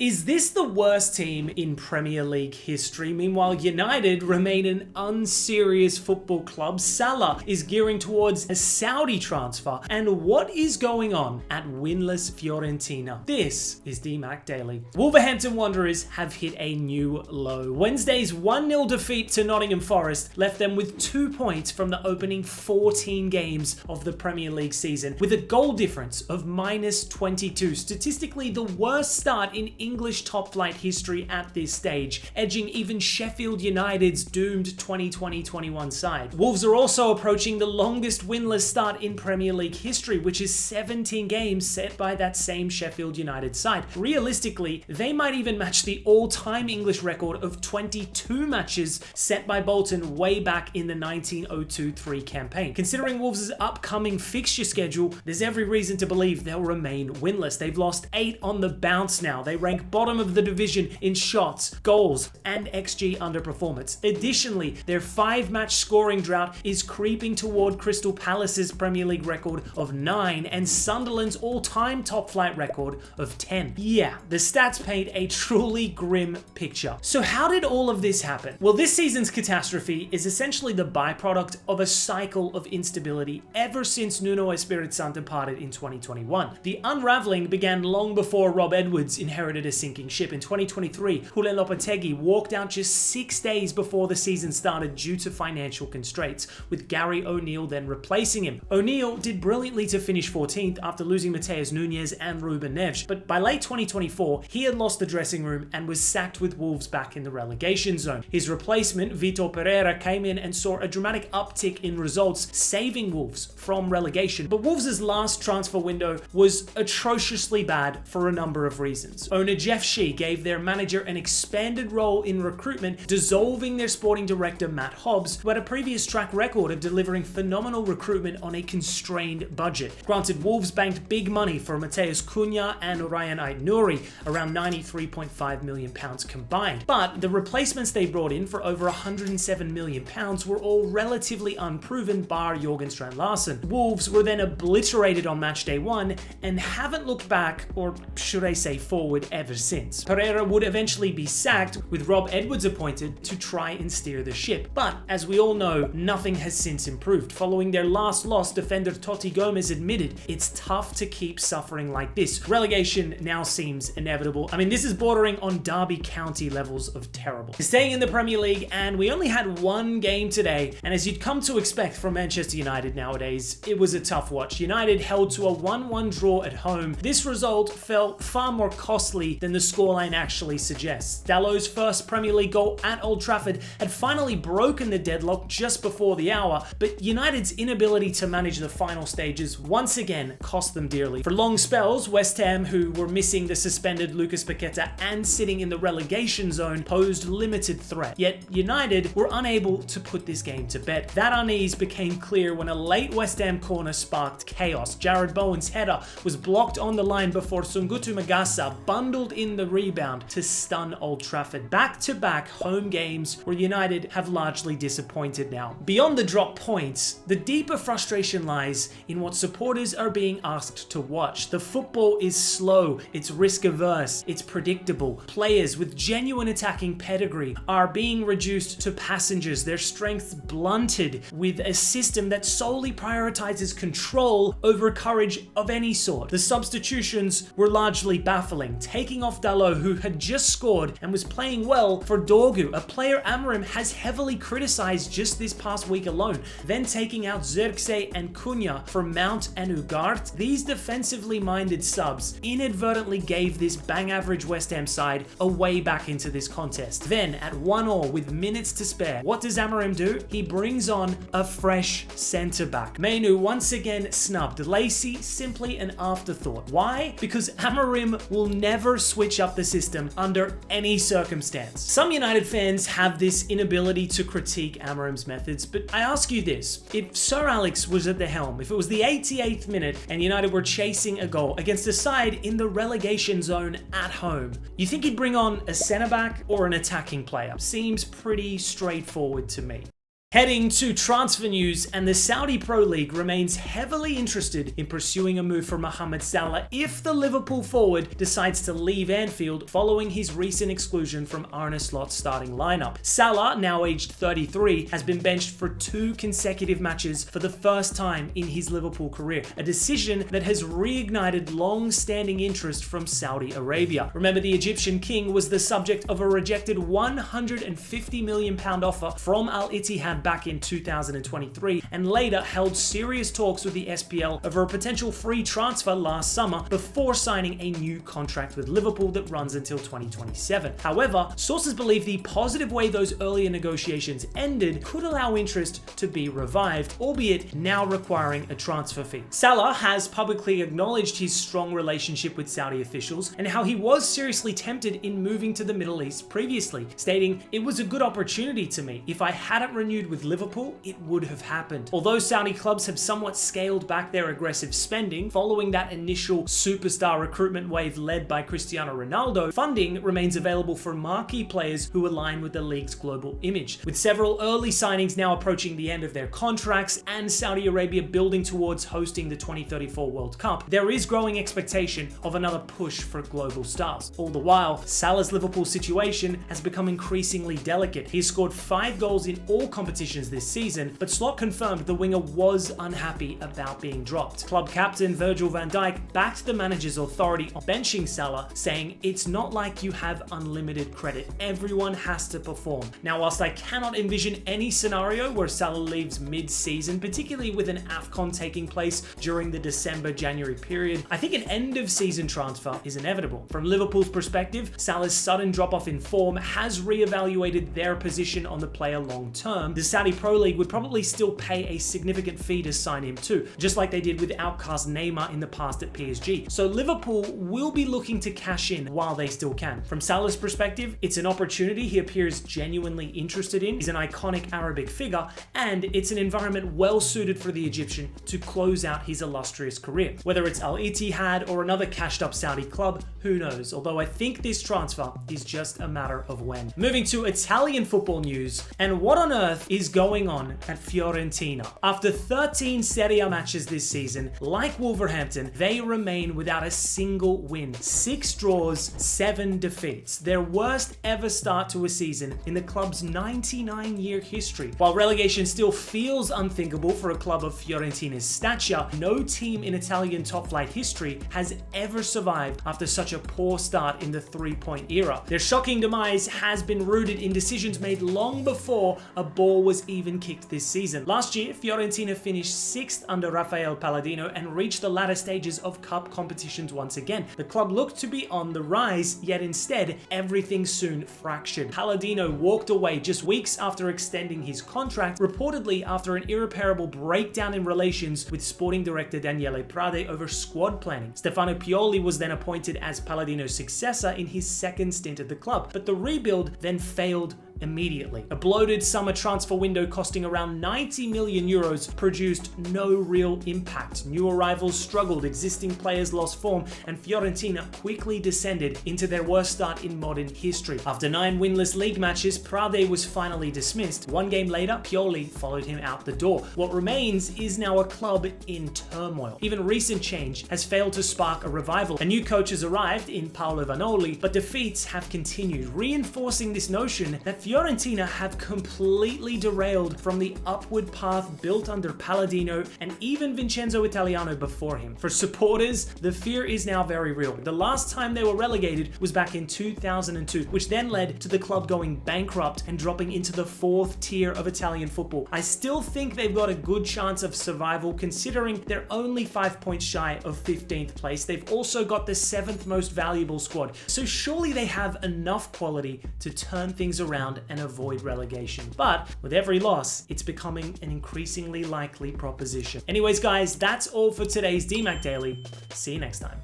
Is this the worst team in Premier League history? Meanwhile, United remain an unserious football club. Salah is gearing towards a Saudi transfer. And what is going on at winless Fiorentina? This is DMAC Daily. Wolverhampton Wanderers have hit a new low. Wednesday's 1-0 defeat to Nottingham Forest left them with 2 points from the opening 14 games of the Premier League season, with a goal difference of -22. Statistically, the worst start in English top-flight history at this stage, edging even Sheffield United's doomed 2020-21 side. Wolves are also approaching the longest winless start in Premier League history, which is 17 games set by that same Sheffield United side. Realistically, they might even match the all-time English record of 22 matches set by Bolton way back in the 1902-03 campaign. Considering Wolves' upcoming fixture schedule, there's every reason to believe they'll remain winless. They've lost 8 on the bounce now. They rank bottom of the division in shots, goals, and XG underperformance. Additionally, their 5-match scoring drought is creeping toward Crystal Palace's Premier League record of 9 and Sunderland's all-time top-flight record of 10. Yeah, the stats paint a truly grim picture. So how did all of this happen? Well, this season's catastrophe is essentially the byproduct of a cycle of instability ever since Nuno Espirito Santo departed in 2021. The unraveling began long before Rob Edwards inherited a sinking ship. In 2023, Julen Lopetegui walked out just 6 days before the season started due to financial constraints, with Gary O'Neill then replacing him. O'Neill did brilliantly to finish 14th after losing Mateus Nunes and Ruben Neves, but by late 2024, he had lost the dressing room and was sacked with Wolves back in the relegation zone. His replacement, Vitor Pereira, came in and saw a dramatic uptick in results, saving Wolves from relegation. But Wolves' last transfer window was atrociously bad for a number of reasons. Owner Jeff Shee gave their manager an expanded role in recruitment, dissolving their sporting director Matt Hobbs, who had a previous track record of delivering phenomenal recruitment on a constrained budget. Granted, Wolves banked big money for Mateus Cunha and Ryan Ait-Nouri, around £93.5 million combined, but the replacements they brought in for over £107 million were all relatively unproven, bar Jorgen Strand Larsen. Wolves were then obliterated on match day 1 and haven't looked back, or should I say forward, ever since. Pereira would eventually be sacked, with Rob Edwards appointed to try and steer the ship. But as we all know, nothing has since improved. Following their last loss, defender Totti Gomez admitted it's tough to keep suffering like this. Relegation now seems inevitable. I mean, this is bordering on Derby County levels of terrible. Staying in the Premier League, and we only had one game today, and as you'd come to expect from Manchester United nowadays, it was a tough watch. United held to a 1-1 draw at home. This result felt far more costly than the scoreline actually suggests. Dallot's first Premier League goal at Old Trafford had finally broken the deadlock just before the hour, but United's inability to manage the final stages once again cost them dearly. For long spells, West Ham, who were missing the suspended Lucas Paqueta and sitting in the relegation zone, posed limited threat. Yet United were unable to put this game to bed. That unease became clear when a late West Ham corner sparked chaos. Jared Bowen's header was blocked on the line before Sungutu Magasa bundled in the rebound to stun Old Trafford. Back-to-back home games where United have largely disappointed now. Beyond the drop points, the deeper frustration lies in what supporters are being asked to watch. The football is slow, it's risk-averse, it's predictable. Players with genuine attacking pedigree are being reduced to passengers, their strengths blunted with a system that solely prioritizes control over courage of any sort. The substitutions were largely baffling, taking off Dalot, who had just scored and was playing well, for Dorgu, a player Amorim has heavily criticized just this past week alone, then taking out Zirkzee and Cunha for Mount and Ugarte. These defensively minded subs inadvertently gave this bang-average West Ham side a way back into this contest. Then, at 1-1 with minutes to spare, what does Amorim do? He brings on a fresh centre-back. Mainu once again snubbed. Lacey simply an afterthought. Why? Because Amorim will never switch up the system under any circumstance. Some United fans have this inability to critique Amorim's methods, but I ask you this: if Sir Alex was at the helm, if it was the 88th minute and United were chasing a goal against a side in the relegation zone at home, you think he'd bring on a centre-back or an attacking player? Seems pretty straightforward to me. Heading to transfer news, and the Saudi Pro League remains heavily interested in pursuing a move for Mohamed Salah if the Liverpool forward decides to leave Anfield following his recent exclusion from Arne Slot's starting lineup. Salah, now aged 33, has been benched for 2 consecutive matches for the first time in his Liverpool career, a decision that has reignited long-standing interest from Saudi Arabia. Remember, the Egyptian king was the subject of a rejected £150 million offer from Al Ittihad back in 2023, and later held serious talks with the SPL over a potential free transfer last summer before signing a new contract with Liverpool that runs until 2027. However, sources believe the positive way those earlier negotiations ended could allow interest to be revived, albeit now requiring a transfer fee. Salah has publicly acknowledged his strong relationship with Saudi officials and how he was seriously tempted in moving to the Middle East previously, stating, "It was a good opportunity to me. If I hadn't renewed with Liverpool, it would have happened." Although Saudi clubs have somewhat scaled back their aggressive spending following that initial superstar recruitment wave led by Cristiano Ronaldo, funding remains available for marquee players who align with the league's global image. With several early signings now approaching the end of their contracts and Saudi Arabia building towards hosting the 2034 World Cup, there is growing expectation of another push for global stars. All the while, Salah's Liverpool situation has become increasingly delicate. He has scored 5 goals in all competitions this season, but Slot confirmed the winger was unhappy about being dropped. Club captain Virgil van Dijk backed the manager's authority on benching Salah, saying, "It's not like you have unlimited credit. Everyone has to perform." Now, whilst I cannot envision any scenario where Salah leaves mid-season, particularly with an AFCON taking place during the December-January period, I think an end-of-season transfer is inevitable. From Liverpool's perspective, Salah's sudden drop-off in form has re-evaluated their position on the player long-term. The Saudi Pro League would probably still pay a significant fee to sign him too, just like they did with outcast Neymar in the past at PSG. So Liverpool will be looking to cash in while they still can. From Salah's perspective, it's an opportunity he appears genuinely interested in. He's an iconic Arabic figure, and it's an environment well suited for the Egyptian to close out his illustrious career. Whether it's Al Ittihad or another cashed up Saudi club, who knows? Although I think this transfer is just a matter of when. Moving to Italian football news, and what on earth is going on at Fiorentina? After 13 Serie A matches this season, like Wolverhampton, they remain without a single win. 6 draws, 7 defeats. Their worst ever start to a season in the club's 99-year history. While relegation still feels unthinkable for a club of Fiorentina's stature, no team in Italian top-flight history has ever survived after such a poor start in the 3-point era. Their shocking demise has been rooted in decisions made long before a ball was even kicked this season. Last year, Fiorentina finished 6th under Rafael Palladino and reached the latter stages of cup competitions once again. The club looked to be on the rise, yet instead, everything soon fractured. Palladino walked away just weeks after extending his contract, reportedly after an irreparable breakdown in relations with sporting director Daniele Prade over squad planning. Stefano Pioli was then appointed as Palladino's successor in his second stint at the club, but the rebuild then failed immediately. A bloated summer transfer window costing around 90 million euros produced no real impact. New arrivals struggled, existing players lost form, and Fiorentina quickly descended into their worst start in modern history. After 9 winless league matches, Prade was finally dismissed. 1 game later, Pioli followed him out the door. What remains is now a club in turmoil. Even recent change has failed to spark a revival. A new coach has arrived in Paolo Vanoli, but defeats have continued, reinforcing this notion that Fiorentina have completely derailed from the upward path built under Palladino and even Vincenzo Italiano before him. For supporters, the fear is now very real. The last time they were relegated was back in 2002, which then led to the club going bankrupt and dropping into the 4th tier of Italian football. I still think they've got a good chance of survival considering they're only 5 points shy of 15th place. They've also got the 7th most valuable squad, so surely they have enough quality to turn things around and avoid relegation. But with every loss, it's becoming an increasingly likely proposition. Anyways, guys, that's all for today's DMAC Daily. See you next time.